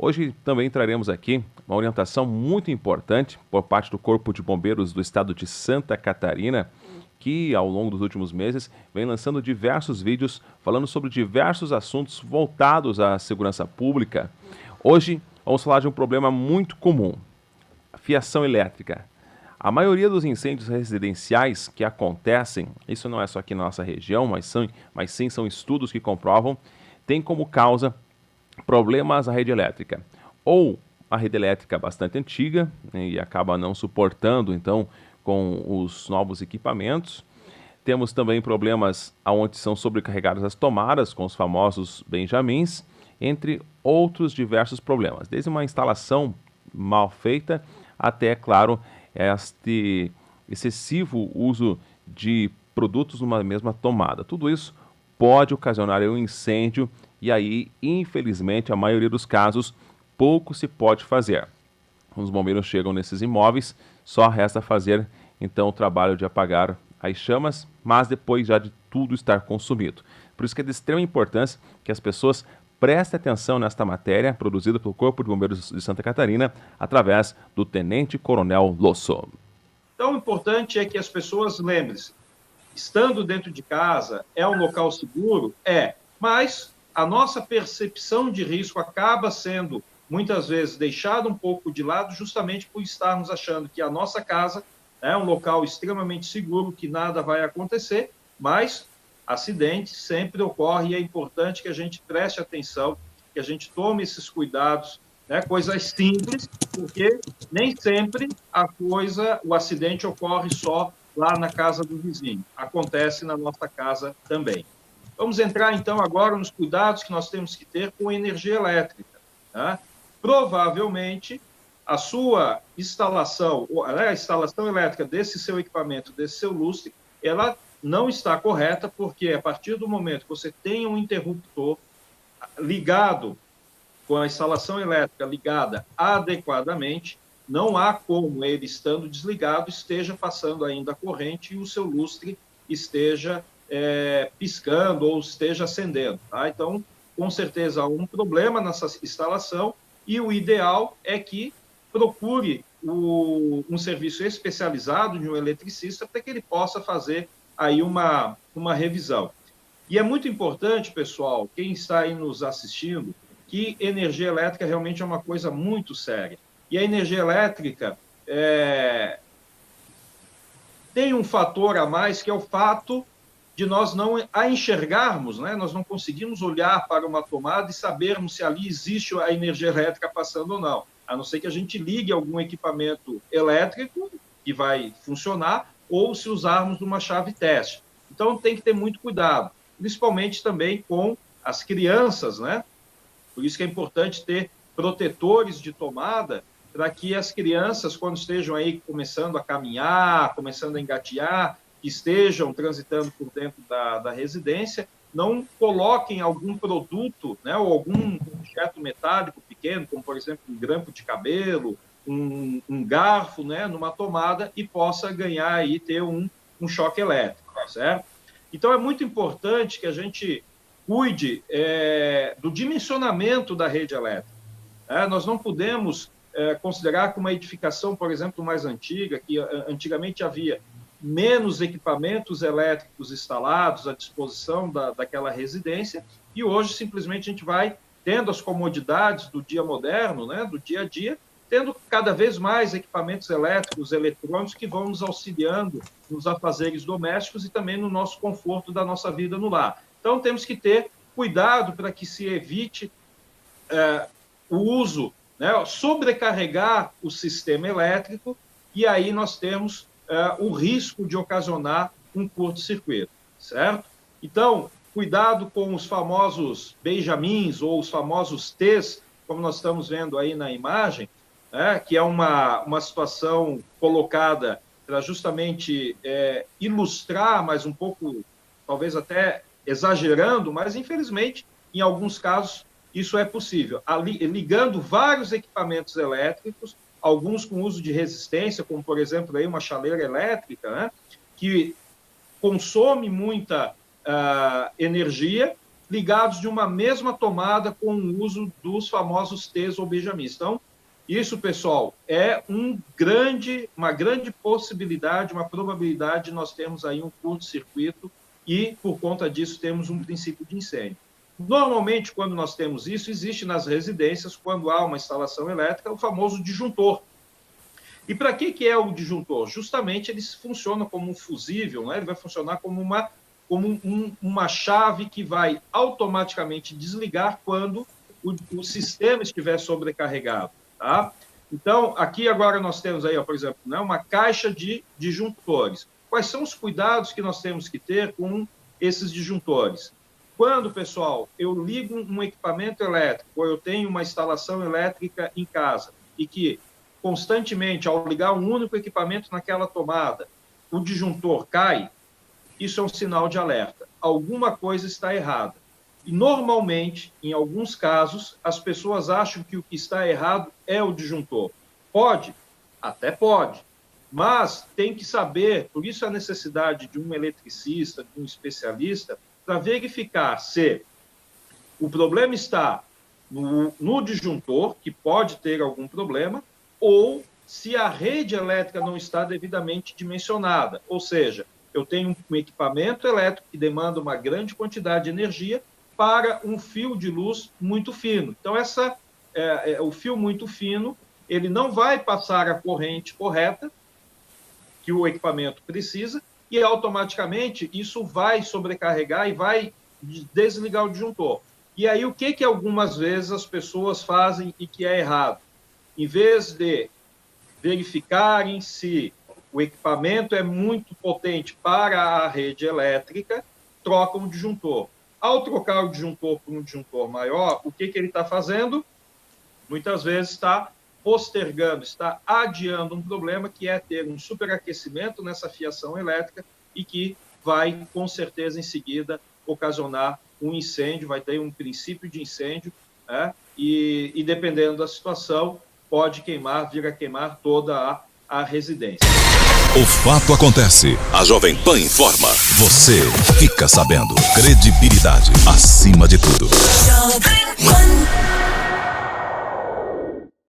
Hoje também traremos aqui uma orientação muito importante por parte do Corpo de Bombeiros do Estado de Santa Catarina, que ao longo dos últimos meses vem lançando diversos vídeos falando sobre diversos assuntos voltados à segurança pública. Hoje vamos falar de um problema muito comum: a fiação elétrica. A maioria dos incêndios residenciais que acontecem, isso não é só aqui na nossa região, mas sim são estudos que comprovam, tem como causa problemas na rede elétrica. Ou a rede elétrica bastante antiga, né, e acaba não suportando, então, com os novos equipamentos. Temos também problemas onde são sobrecarregadas as tomadas, com os famosos benjamins, entre outros diversos problemas. Desde uma instalação mal feita até, claro, este excessivo uso de produtos numa mesma tomada. Tudo isso pode ocasionar um incêndio e aí, infelizmente, a maioria dos casos, pouco se pode fazer. Os bombeiros chegam nesses imóveis, só resta fazer então o trabalho de apagar as chamas, mas depois já de tudo estar consumido. Por isso que é de extrema importância que as pessoas prestem atenção nesta matéria produzida pelo Corpo de Bombeiros de Santa Catarina através do Tenente Coronel Losso. Então, o importante é que as pessoas lembrem-se, estando dentro de casa, é um local seguro? É, mas a nossa percepção de risco acaba sendo, muitas vezes, deixada um pouco de lado justamente por estarmos achando que a nossa casa é um local extremamente seguro, que nada vai acontecer, mas acidente sempre ocorre e é importante que a gente preste atenção, que a gente tome esses cuidados, né, coisas simples, porque nem sempre o acidente ocorre só lá na casa do vizinho, acontece na nossa casa também. Vamos entrar, então, agora nos cuidados que nós temos que ter com energia elétrica. Tá? Provavelmente, a sua instalação, a instalação elétrica desse seu equipamento, desse seu lustre, ela não está correta, porque a partir do momento que você tem um interruptor ligado, com a instalação elétrica ligada adequadamente, não há como ele, estando desligado, esteja passando ainda a corrente e o seu lustre esteja piscando ou esteja acendendo. Tá? Então, com certeza, há um problema nessa instalação e o ideal é que procure um serviço especializado de um eletricista para que ele possa fazer aí uma revisão. E é muito importante, pessoal, quem está aí nos assistindo, que energia elétrica realmente é uma coisa muito séria. E a energia elétrica tem um fator a mais, que é o fato de nós não a enxergarmos, né? Nós não conseguimos olhar para uma tomada e sabermos se ali existe a energia elétrica passando ou não, a não ser que a gente ligue algum equipamento elétrico que vai funcionar, ou se usarmos uma chave teste. Então, tem que ter muito cuidado, principalmente também com as crianças, né? Por isso que é importante ter protetores de tomada, para que as crianças, quando estejam aí começando a caminhar, começando a engatear, que estejam transitando por dentro da residência, não coloquem algum produto, né, ou algum objeto metálico pequeno, como, por exemplo, um grampo de cabelo, um garfo, né, numa tomada e possa ganhar aí, ter um choque elétrico, certo? Então, é muito importante que a gente cuide do dimensionamento da rede elétrica. Nós não podemos considerar que uma edificação, por exemplo, mais antiga, que antigamente havia menos equipamentos elétricos instalados à disposição daquela residência, e hoje simplesmente a gente vai tendo as comodidades do dia moderno, né, do dia a dia, tendo cada vez mais equipamentos elétricos, eletrônicos, que vão nos auxiliando nos afazeres domésticos e também no nosso conforto da nossa vida no lar. Então, temos que ter cuidado para que se evite o uso, né, sobrecarregar o sistema elétrico, e aí nós temos o risco de ocasionar um curto-circuito, certo? Então, cuidado com os famosos benjamins ou os famosos T's, como nós estamos vendo aí na imagem, que é uma situação colocada para justamente ilustrar, mas um pouco, talvez até exagerando, mas infelizmente, em alguns casos, isso é possível, ligando vários equipamentos elétricos, alguns com uso de resistência, como, por exemplo, aí uma chaleira elétrica, né, que consome muita energia, ligados de uma mesma tomada com o uso dos famosos T's ou Benjamins. Então, isso, pessoal, é uma grande possibilidade, uma probabilidade de nós termos aí um curto-circuito e, por conta disso, temos um princípio de incêndio. Normalmente, quando nós temos isso, existe nas residências, quando há uma instalação elétrica, o famoso disjuntor. E para que é o disjuntor? Justamente ele funciona como um fusível, né? Ele vai funcionar como uma chave que vai automaticamente desligar quando o sistema estiver sobrecarregado. Tá? Então, aqui agora nós temos aí, ó, por exemplo, né, uma caixa de disjuntores. Quais são os cuidados que nós temos que ter com esses disjuntores? Quando, pessoal, eu ligo um equipamento elétrico, ou eu tenho uma instalação elétrica em casa, e que constantemente, ao ligar um único equipamento naquela tomada, o disjuntor cai, isso é um sinal de alerta. Alguma coisa está errada. E, normalmente, em alguns casos, as pessoas acham que o que está errado é o disjuntor. Pode? Até pode. Mas tem que saber, por isso a necessidade de um eletricista, de um especialista, para verificar se o problema está no disjuntor, que pode ter algum problema, ou se a rede elétrica não está devidamente dimensionada. Ou seja, eu tenho um equipamento elétrico que demanda uma grande quantidade de energia para um fio de luz muito fino. Então, o fio muito fino, ele não vai passar a corrente correta que o equipamento precisa e, automaticamente, isso vai sobrecarregar e vai desligar o disjuntor. E aí, o que algumas vezes as pessoas fazem e que é errado? Em vez de verificarem se o equipamento é muito potente para a rede elétrica, trocam o disjuntor. Ao trocar o disjuntor por um disjuntor maior, o que ele está fazendo? Muitas vezes está postergando, está adiando um problema que é ter um superaquecimento nessa fiação elétrica e que vai, com certeza, em seguida, ocasionar um incêndio, vai ter um princípio de incêndio, né? E dependendo da situação, pode vir a queimar toda a residência. O fato acontece. A Jovem Pan informa. Você fica sabendo. Credibilidade acima de tudo.